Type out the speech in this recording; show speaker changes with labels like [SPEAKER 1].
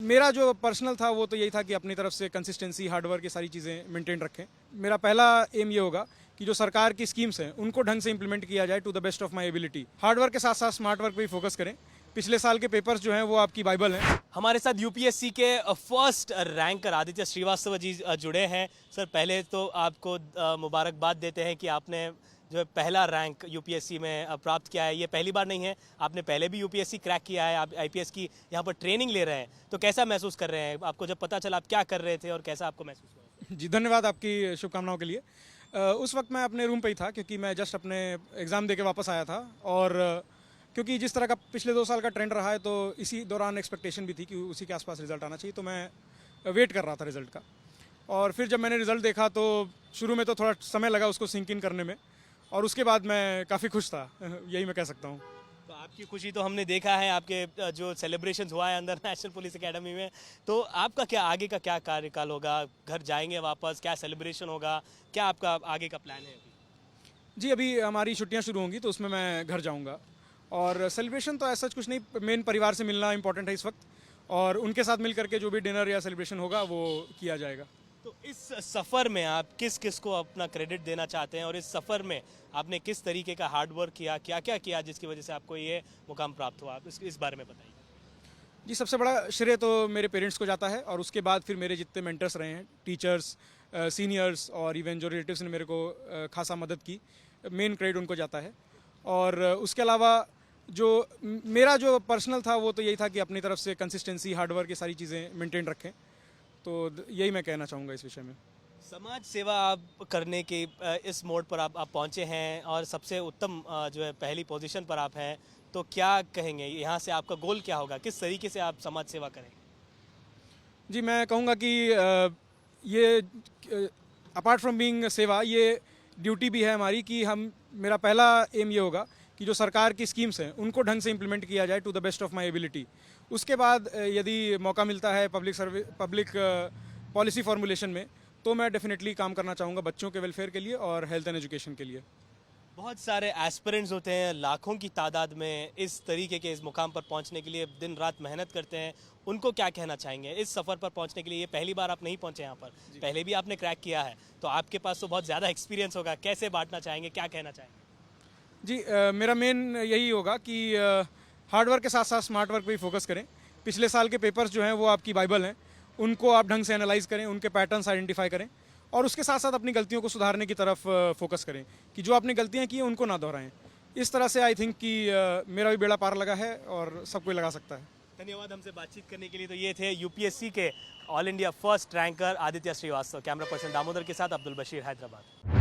[SPEAKER 1] मेरा जो पर्सनल था वो तो यही था कि अपनी तरफ से कंसिस्टेंसी, हार्डवर्क, ये सारी चीज़ें मेंटेन रखें। मेरा पहला एम ये होगा कि जो सरकार की स्कीम्स हैं उनको ढंग से इंप्लीमेंट किया जाए to the best of my ability. Hard work के साथ साथ स्मार्ट वर्क पर भी फोकस करें। पिछले साल के पेपर्स जो हैं वो आपकी बाइबल हैं।
[SPEAKER 2] हमारे साथ यूपीएससी के फर्स्ट रैंकर आदित्य श्रीवास्तव जी जुड़े हैं। सर, पहले तो आपको मुबारकबाद देते हैं कि आपने जो है पहला रैंक यूपीएससी में प्राप्त किया है। ये पहली बार नहीं है, आपने पहले भी यूपीएससी क्रैक किया है। आप आईपीएस की यहाँ पर ट्रेनिंग ले रहे हैं, तो कैसा महसूस कर रहे हैं? आपको जब पता चला आप क्या कर रहे थे और कैसा आपको महसूस हुआ?
[SPEAKER 1] जी, धन्यवाद आपकी शुभकामनाओं के लिए। उस वक्त मैं अपने रूम पे ही था क्योंकि मैं जस्ट अपने एग्ज़ाम दे के वापस आया था और क्योंकि जिस तरह का पिछले 2 साल का ट्रेंड रहा है तो इसी दौरान एक्सपेक्टेशन भी थी कि उसी के आसपास रिजल्ट आना चाहिए, तो मैं वेट कर रहा था रिजल्ट का। और फिर जब मैंने रिजल्ट देखा तो शुरू में तो थोड़ा समय लगा उसको सिंक इन करने में, और उसके बाद मैं काफ़ी खुश था, यही मैं कह सकता हूँ।
[SPEAKER 2] तो आपकी खुशी तो हमने देखा है, आपके जो सेलिब्रेशंस हुआ है अंदर नेशनल पुलिस एकेडमी में। तो आपका क्या आगे का क्या कार्यकाल होगा? घर जाएंगे वापस? क्या सेलिब्रेशन होगा? क्या आपका आगे का प्लान है अभी?
[SPEAKER 1] जी, अभी हमारी छुट्टियां शुरू होंगी तो उसमें मैं घर जाऊंगा, और सेलिब्रेशन तो ऐसा कुछ नहीं, मेन परिवार से मिलना इंपॉर्टेंट है इस वक्त, और उनके साथ मिल करके जो भी डिनर या सेलिब्रेशन होगा वो किया जाएगा।
[SPEAKER 2] तो इस सफ़र में आप किस किस को अपना क्रेडिट देना चाहते हैं, और इस सफ़र में आपने किस तरीके का हार्ड वर्क किया, क्या क्या किया जिसकी वजह से आपको ये मुकाम प्राप्त हुआ? आप इस बारे में बताइए।
[SPEAKER 1] जी, सबसे बड़ा श्रेय तो मेरे पेरेंट्स को जाता है, और उसके बाद फिर मेरे जितने मेंटर्स रहे हैं, टीचर्स, सीनियर्स, और इवन जो रिलेटिव्स ने मेरे को खासा मदद की, मेन क्रेडिट उनको जाता है। और उसके अलावा जो मेरा जो पर्सनल था वो तो यही था कि अपनी तरफ से कंसिस्टेंसी, हार्डवर्क, ये सारी चीज़ें मेंटेन रखें। तो यही मैं कहना चाहूँगा इस विषय में।
[SPEAKER 2] समाज सेवा आप करने के इस मोड पर आप पहुंचे हैं, और सबसे उत्तम जो है पहली पोजीशन पर आप हैं, तो क्या कहेंगे यहाँ से आपका गोल क्या होगा? किस तरीके से आप समाज सेवा करेंगे?
[SPEAKER 1] जी, मैं कहूँगा कि ये अपार्ट फ्रॉम बीइंग सेवा, ये ड्यूटी भी है हमारी कि मेरा पहला एम ये होगा कि जो सरकार की स्कीम्स हैं उनको ढंग से इंप्लीमेंट किया जाए to the best of my ability. उसके बाद यदि मौका मिलता है पब्लिक पॉलिसी फॉर्मुलेशन में, तो मैं डेफिनेटली काम करना चाहूँगा बच्चों के वेलफेयर के लिए और हेल्थ एंड एजुकेशन के लिए।
[SPEAKER 2] बहुत सारे एस्पिरेंट्स होते हैं, लाखों की तादाद में इस तरीके के इस मुकाम पर पहुंचने के लिए दिन रात मेहनत करते हैं। उनको क्या कहना चाहेंगे इस सफ़र पर पहुंचने के लिए? ये पहली बार आप नहीं पहुंचे यहाँ पर, पहले भी आपने क्रैक किया है, तो आपके पास तो बहुत ज़्यादा एक्सपीरियंस होगा। कैसे बांटना चाहेंगे, क्या कहना चाहेंगे?
[SPEAKER 1] जी, मेरा मेन यही होगा कि हार्डवर्क के साथ साथ स्मार्ट वर्क पे भी फोकस करें। पिछले साल के पेपर्स जो हैं वो आपकी बाइबल हैं, उनको आप ढंग से एनालाइज करें, उनके पैटर्न्स आइडेंटिफाई करें, और उसके साथ साथ अपनी गलतियों को सुधारने की तरफ फोकस करें कि जो आपने गलतियां की हैं उनको ना दोहराएं। इस तरह से आई थिंक कि मेरा भी बेड़ा पार लगा है और सबको लगा सकता है।
[SPEAKER 2] धन्यवाद हमसे बातचीत करने के लिए। तो ये थे यूपीएससी के all India first ranker Aditya Shrivastava. Camera person Damodar के साथ अब्दुल बशीर, हैदराबाद।